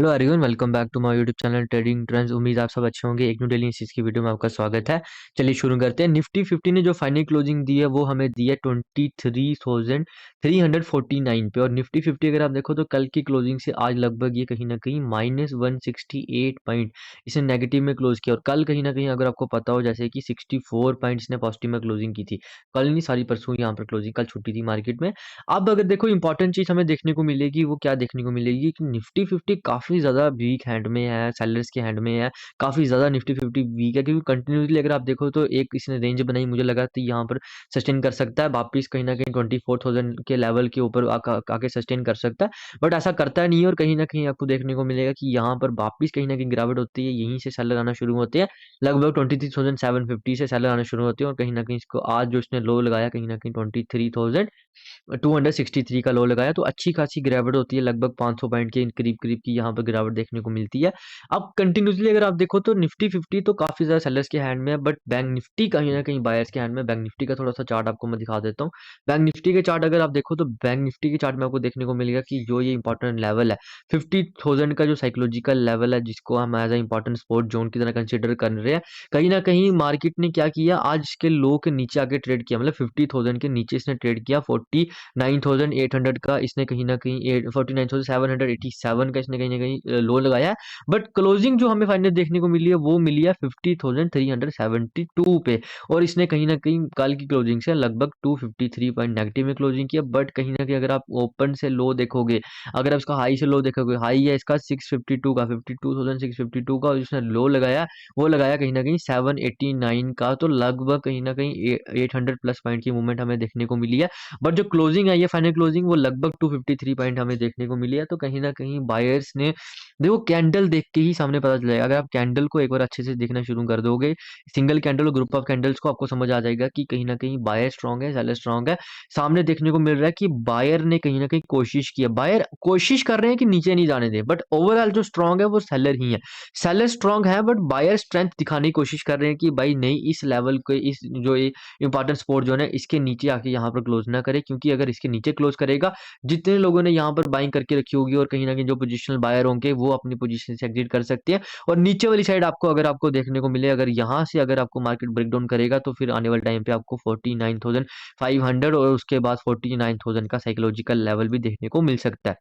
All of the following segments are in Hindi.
Hello everyone, welcome back to my YouTube channel trading trends. उम्मीद आप सब अच्छे होंगे। एक न्यू डेली इस की वीडियो में आपका स्वागत है। चलिए शुरू करते हैं। निफ्टी 50 ने जो फाइनल क्लोजिंग दी है वो हमें दी है 23,349 पे। और निफ्टी 50 अगर आप देखो तो कल की क्लोजिंग से आज लगभग ये कहीं ना कहीं -168 पॉइंट इसने नेगेटिव में क्लोज किया। और कल कहीं ना कहीं अगर आपको पता हो जैसे कि 64 पॉइंट्स ने पॉजिटिव में क्लोजिंग की थी। कल नहीं, सारी परसों यहाँ पर क्लोजिंग, कल छुट्टी थी मार्केट में। अब अगर देखो इंपॉर्टेंट चीज हमें देखने को मिलेगी, वो क्या देखने को मिलेगी कि निफ्टी 50 काफी ज्यादा वीक हैंड में है, सेलर्स के हैंड में है। काफी ज्यादा निफ्टी 50 वीक है, क्योंकि कंटिन्यूसली अगर आप देखो तो एक इसने रेंज बनाई, मुझे लगा तो यहाँ पर सस्टेन कर सकता है वापिस कहीं ना कहीं 24,000 के लेवल के ऊपर आके सस्टेन कर सकता है। बट ऐसा करता नहीं, और कहीं ना कहीं आपको देखने को मिलेगा कि यहाँ पर वापिस कहीं ना कहीं गिरावट होती है, यहीं से सेलर आना शुरू होते हैं। लगभग 23,750 से सेलर आना शुरू होते हैं। और कहीं ना कहीं इसको आज जो इसने लो लगाया कहीं ना कहीं 23,263 का लो लगाया, तो अच्छी खासी गिरावट होती है, लगभग 500 पॉइंट के करीब करीब की यहाँ पर गिरावट देखने को मिलती है। अब कंटिन्यूसली अगर आप देखो तो निफ्टी 50 तो काफी ज्यादा सेलर्स के हैंड में है, बट बैंक निफ्टी कहीं ना कहीं बायर्स के हैंड में। बैंक निफ्टी का थोड़ा सा चार्ट आपको मैं दिखा देता हूँ। बैंक निफ्टी के चार्ट अगर आप देखो तो बैंक निफ्टी के चार्ट में आपको देखने को मिलेगा कि जो ये इंपॉर्टेंट लेवल है 50,000 का, जो साइकोलॉजिकल लेवल है जिसको हम as a important support zone की तरह कंसिडर कर रहे हैं, कहीं ना कहीं मार्केट ने क्या किया, आज के लो के नीचे आके ट्रेड किया। मतलब 50,000 के नीचे इसने ट्रेड किया। 49,800 का इसने कहीं ना कहीं 49,787 का इसने कहीं ना कहीं लो लगाया है। बट क्लोजिंग जो हमें फाइनल देखने को मिली है वो मिली है 50,372 पे। और इसने कहीं ना कहीं कल की क्लोजिंग से लगभग 253 पॉइंट नेगेटिव में क्लोजिंग किया। बट कहीं ना कहीं अगर आप ओपन से लो देखोगे, अगर आप इसका हाई से लो देखोगे, हाई है इसका 652 का, 52,652 का, और इसने लो लगाया वो लगाया कहीं ना कहीं 789 का। तो लगभग कहीं ना कहीं 800 प्लस पॉइंट की मूवमेंट हमें देखने को मिली है। बट जो क्लोजिंग है, ये फाइनल क्लोजिंग वो लगभग 253 पॉइंट हमें देखने को मिली है। तो कहीं ना कहीं बायर्स ने, देखो कैंडल देख के ही सामने पता चलेगा। अगर आप कैंडल को एक बार अच्छे से देखना शुरू कर दोगे, सिंगल कैंडल और ग्रुप ऑफ कैंडल्स को, आपको समझ आ जाएगा कि कहीं ना कहीं बायर स्ट्रांग है, सेलर स्ट्रांग है। सामने देखने को मिल रहा है कि बायर ने कहीं ना कहीं कोशिश की है, बायर कोशिश कर रहे हैं कि नीचे नहीं जाने दे, बट ओवरऑल जो स्ट्रांग है वो सेलर ही है। सेलर स्ट्रांग है, बट बायर स्ट्रेंथ दिखाने की कोशिश कर रहे हैं कि भाई नहीं, इस लेवल को, इस जो ये इंपॉर्टेंट सपोर्ट जोन है इसके नीचे आके यहाँ पर क्लोज ना करे, क्योंकि अगर इसके नीचे क्लोज करेगा, जितने लोगों ने यहाँ पर बाइंग करके रखी होगी और कहीं ना कहीं जो पोजिशनल बायर होंगे वो अपनी पोजीशन से एग्जिट कर सकते हैं। और नीचे वाली साइड आपको, अगर आपको देखने को मिले, अगर यहाँ से अगर आपको मार्केट ब्रेकडाउन करेगा तो फिर आने वाले टाइम पे आपको 49,500 और उसके बाद 49,000 का साइकोलॉजिकल लेवल भी देखने को मिल सकता है।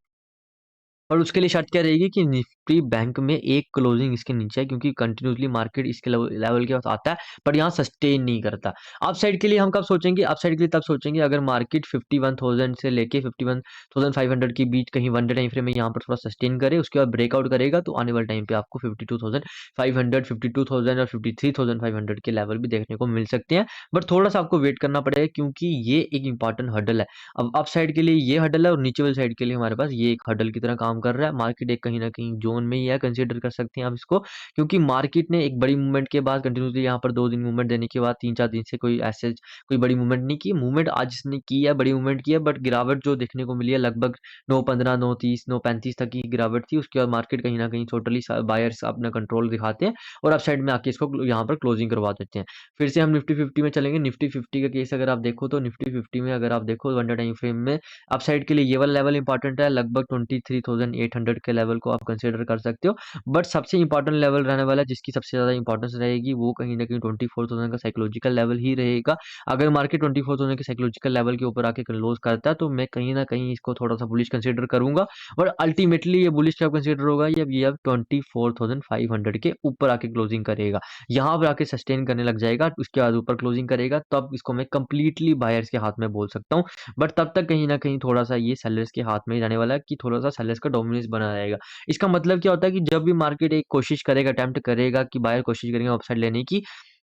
और उसके लिए शर्त क्या रहेगी कि निफ्टी बैंक में एक क्लोजिंग इसके नीचे है, क्योंकि कंटिन्यूसली मार्केट इसके लेवल के पास आता है, पर यहाँ सस्टेन नहीं करता। अप साइड के लिए हम कब सोचेंगे? अप साइड के लिए तब सोचेंगे अगर मार्केट 51,000 से लेके 51,500 के बीच कहीं वन डे टाइम फ्रेम में यहाँ पर थोड़ा सस्टेन करे, उसके बाद ब्रेकआउट करेगा, तो आने वाले टाइम पे आपको 52,500, 52,000 और 53,500 के लेवल भी देखने को मिल सकते हैं। बट थोड़ा सा आपको वेट करना पड़ेगा, क्योंकि ये एक इंपॉर्टेंट हर्डल है। अब अप साइड के लिए ये हडल है और नीचे वाली साइड के लिए हमारे पास ये एक हडल की तरह काम कर रहा है। मार्केट एक कहीं ना कहीं जोन में ही है, कंसीडर कर सकते हैं आप इसको, क्योंकि मार्केट ने एक बड़ी मूवमेंट के बाद कंटिन्यूसली यहाँ पर 2 दिन मूवमेंट देने के बाद 3-4 दिन से कोई ऐसे कोई बड़ी मूवमेंट नहीं की। मूवमेंट आज इसने की है, बड़ी मूवमेंट की है, बट गिरावट जो देखने को मिली है लगभग 9.15, 9.30, 9.35 तक की गिरावट थी। उसके बाद मार्केट कहीं ना कहीं टोटली बायर्स अपना कंट्रोल दिखाते हैं और अप साइड में आके इसको यहाँ पर क्लोजिंग करवा देते हैं। फिर से हम निफ्टी 50 में चलेंगे। निफ्टी 50 का केस अगर आप देखो तो निफ्टी 50 में अगर आप देखो वन डे टाइम फ्रेम में, अपसाइड के लिए ये वाला लेवल इंपॉर्टेंट है, लगभग 23,800 के लेवल को आप कंसीडर कर सकते हो। बट सबसे इंपॉर्टेंट लेवल रहने वाला है, जिसकी सबसे ज्यादा इंपॉर्टेंस रहेगी, वो कहीं ना कहीं 24,000 का साइकोलॉजिकल लेवल ही रहेगा। अगर मार्केट 24,000 के साइकोलॉजिकल लेवल के ऊपर आके क्लोज करता है तो मैं कहीं ना कहीं इसको थोड़ा सा बुलिश कंसीडर करूंगा। और अल्टीमेटली ये बुलिश कब कंसीडर होगा, ये अब 24,500 के ऊपर आके क्लोजिंग करेगा, यहाँ पर आके सस्टेन करने लग जाएगा, उसके बाद ऊपर क्लोजिंग करेगा, तब इसको मैं कंप्लीटली बायर्स के हाथ में बोल सकता हूँ। बट तब तक कहीं न कहीं थोड़ा-सा ये सेलर्स के हाथ में ही रहने वाला है, कि थोड़ा-सा सेलर्स का डोमिनेंस बना रहेगा। इसका मतलब क्या होता है कि जब भी मार्केट एक कोशिश करेगा, अटेम्प्ट करेगा कि बायर कोशिश करेंगे अपसाइड लेने की,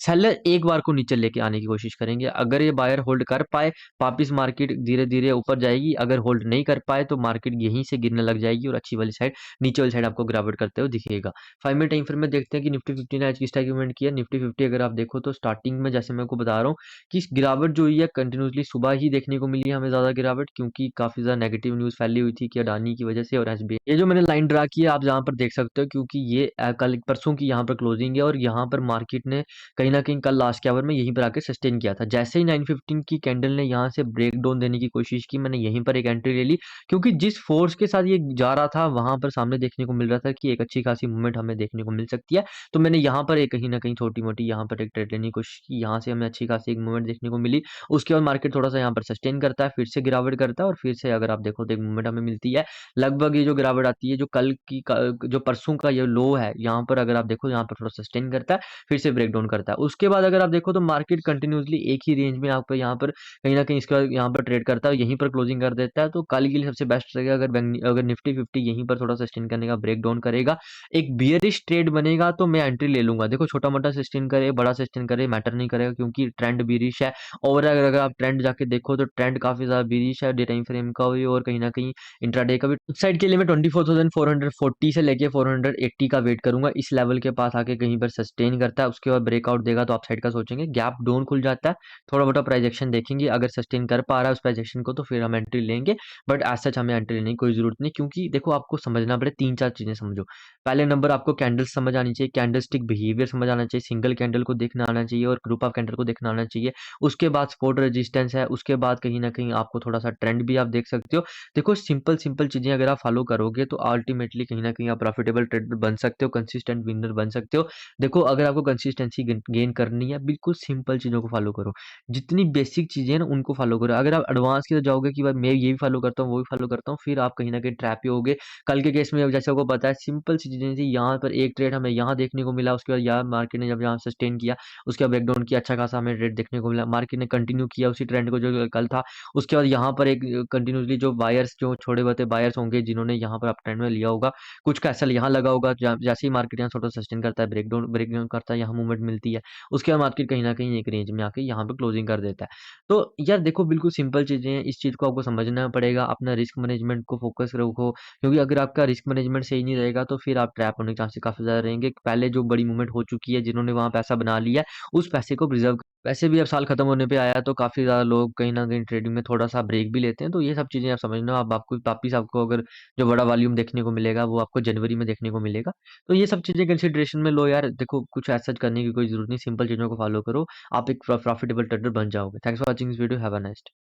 सेलर एक बार को नीचे लेके आने की कोशिश करेंगे। अगर ये बायर होल्ड कर पाए, वापिस मार्केट धीरे-धीरे ऊपर जाएगी। अगर होल्ड नहीं कर पाए तो मार्केट यहीं से गिरने लग जाएगी और अच्छी वाली साइड, नीचे वाली साइड आपको गिरावट करते हुए दिखेगा। 5 मिनट टाइम फ्रेम में देखते हैं कि निफ्टी 50 ने आज किस टाइप की मूवमेंट की है। निफ्टी 50 अगर आप देखो तो स्टार्टिंग में जैसे मैं आपको बता रहा हूँ कि इस गिरावट जो हुई है कंटिन्यूअसली सुबह ही देखने को मिली है हमें ज़्यादा गिरावट, क्योंकि काफ़ी ज़्यादा नेगेटिव न्यूज़ फैली हुई थी कि अडानी की वजह से और एसबीआई। ये जो मैंने लाइन ड्रा की है आप जहाँ पर देख सकते हो, क्योंकि ये कल परसों की यहाँ पर क्लोजिंग है और यहाँ पर मार्केट ने कहीं न कहीं कल लास्ट के आवर में यहीं पर आके सस्टेन किया था। जैसे ही 9:15 की कैंडल ने यहाँ से ब्रेक डाउन देने की कोशिश की, मैंने यहीं पर एक एंट्री ले ली, क्योंकि जिस फ़ोर्स के साथ ये जा रहा था, वहाँ पर सामने देखने को मिल रहा था कि एक अच्छी खासी मूवमेंट हमें देखने को मिल सकती है। तो मैंने यहाँ पर एक कहीं न कहीं छोटी-मोटी यहाँ पर एक ट्रेड लेने की कोशिश की, यहाँ से हमें अच्छी खासी एक मूवमेंट देखने को मिली। उसके बाद मार्केट थोड़ा-सा यहाँ पर सस्टेन करता है, फिर से गिरावट करता है और फिर से अगर आप देखो तो एक मूवमेंट हमें मिलती है। लगभग ये जो गिरावट आती है, जो कल की क जो परसों का ये लो है, यहाँ पर अगर आप देखो यहाँ पर थोड़ा सस्टेन करता है, फिर से ब्रेक डाउन करता है। उसके बाद अगर आप देखो तो मार्केट कंटिन्यूअसली एक ही रेंज में आपको यहाँ पर कहीं न कहीं इसके बाद यहाँ पर ट्रेड करता है, यहीं पर क्लोजिंग कर देता है। तो कल के लिए सबसे बेस्ट रहेगा अगर निफ्टी 50 यहीं पर थोड़ा सस्टेन करने का ब्रेक डाउन करेगा, एक बियरिश ट्रेड बनेगा तो मैं एंट्री ले लूँगा। देखो छोटा-मोटा सस्टेन करे, बड़ा सस्टेन करे, मैटर नहीं करेगा क्योंकि ट्रेंड बियरिश है। और अगर आप ट्रेंड जाके देखो तो ट्रेंड काफ़ी ज़्यादा बियरिश है, डे टाइम फ्रेम का भी और कहीं न कहीं इंट्राडे का भी। साइड के लिए मैं 24,440 से लेके 480 का वेट करूँगा। इस लेवल के पास आके कहीं पर सस्टेन करता है, उसके बाद ब्रेकआउट देगा तो अपसाइड का सोचेंगे। गैप डाउन खुल जाता है, थोड़ा-मोटा प्राइस एक्शन देखेंगे, अगर सस्टेन कर पा रहा है उस प्राइस एक्शन को तो फिर हम एंट्री लेंगे। बट एज़ सच हमें एंट्री लेने की कोई ज़रूरत नहीं, क्योंकि देखो आपको समझना पड़े 3-4 चीज़ें समझो। पहले नंबर आपको कैंडल्स समझ आनी चाहिए, कैंडलस्टिक बिहेवियर समझ आना चाहिए, सिंगल कैंडल को देखना आना चाहिए और ग्रुप ऑफ कैंडल को देखना आना चाहिए। उसके बाद सपोर्ट रेजिस्टेंस है, उसके बाद कहीं न कहीं आपको थोड़ा-सा ट्रेंड भी आप देख सकते हो। देखो सिंपल-सिंपल चीज़ें अगर आप फॉलो करोगे तो अल्टीमेटली कहीं न कहीं आप प्रॉफिटेबल ट्रेडर बन सकते हो, कंसिस्टेंट विनर बन सकते हो। देखो अगर आपको कंसिस्टेंसी गेन करनी है, बिल्कुल सिंपल चीज़ों को फॉलो करो। जितनी बेसिक चीज़ें हैं ना उनको फॉलो करो। अगर आप एडवांस की तरफ जाओगे कि भाई मैं ये भी फॉलो करता हूँ, वो भी फॉलो करता हूँ, फिर आप कहीं न कहीं ट्रैप पे होगे। कल के केस में अब जैसे आपको पता है सिंपल सी चीज़ें थी, यहाँ पर एक ट्रेड हमें यहाँ देखने को मिला, उसके बाद यहाँ मार्केट ने जब यहाँ सस्टेन किया, उसके बाद ब्रेकडाउन किया, अच्छा खासा हमें रेट देखने को मिला। मार्केट ने कंटिन्यू किया उसी ट्रेंड को जो कल था। उसके बाद यहाँ पर एक कंटिन्यूअसली जो बायर्स जो छोटे-मोटे बायर्स होंगे जिन्होंने यहाँ पर अप ट्रेंड में लिया होगा, कुछ का एसएल यहाँ लगा होगा, जैसे ही मार्केट यहाँ थोड़ा सस्टेन करता है, ब्रेकडाउन करता है, यहाँ मूवमेंट मिलती है। उसके बाद मार्केट कहीं न कहीं एक रेंज में आके यहाँ पे क्लोजिंग कर देता है। तो यार देखो बिल्कुल सिंपल चीज़ें हैं, इस चीज़ को आपको समझना पड़ेगा, अपना रिस्क मैनेजमेंट को फ़ोकस रखो, क्योंकि अगर आपका रिस्क मैनेजमेंट सही नहीं रहेगा तो फिर आप ट्रैप होने के चांसेस काफ़ी ज़्यादा रहेंगे। पहले जो बड़ी मूवमेंट हो चुकी है, जिन्होंने वहाँ पैसा बना लिया है, उस पैसे को प्रिज़र्व। वैसे भी अब साल खत्म होने पे आया है तो काफ़ी ज़्यादा लोग कहीं न कहीं ट्रेडिंग में थोड़ा-सा ब्रेक भी लेते हैं, तो ये सब चीज़ें आप समझना। अब आपको वापिस आपको अगर जो बड़ा वॉल्यूम देखने को मिलेगा, वो आपको जनवरी में देखने को मिलेगा। तो ये सब चीज़ें कंसिडरेशन में लो यार, देखो कुछ ऐसा करने की कोई ज़रूरत नहीं, सिंपल चीज़ों को फ़ॉलो करो, आप एक प्रॉफिटेबल ट्रेडर बन जाओगे। Thanks for watching this video, have a nice day.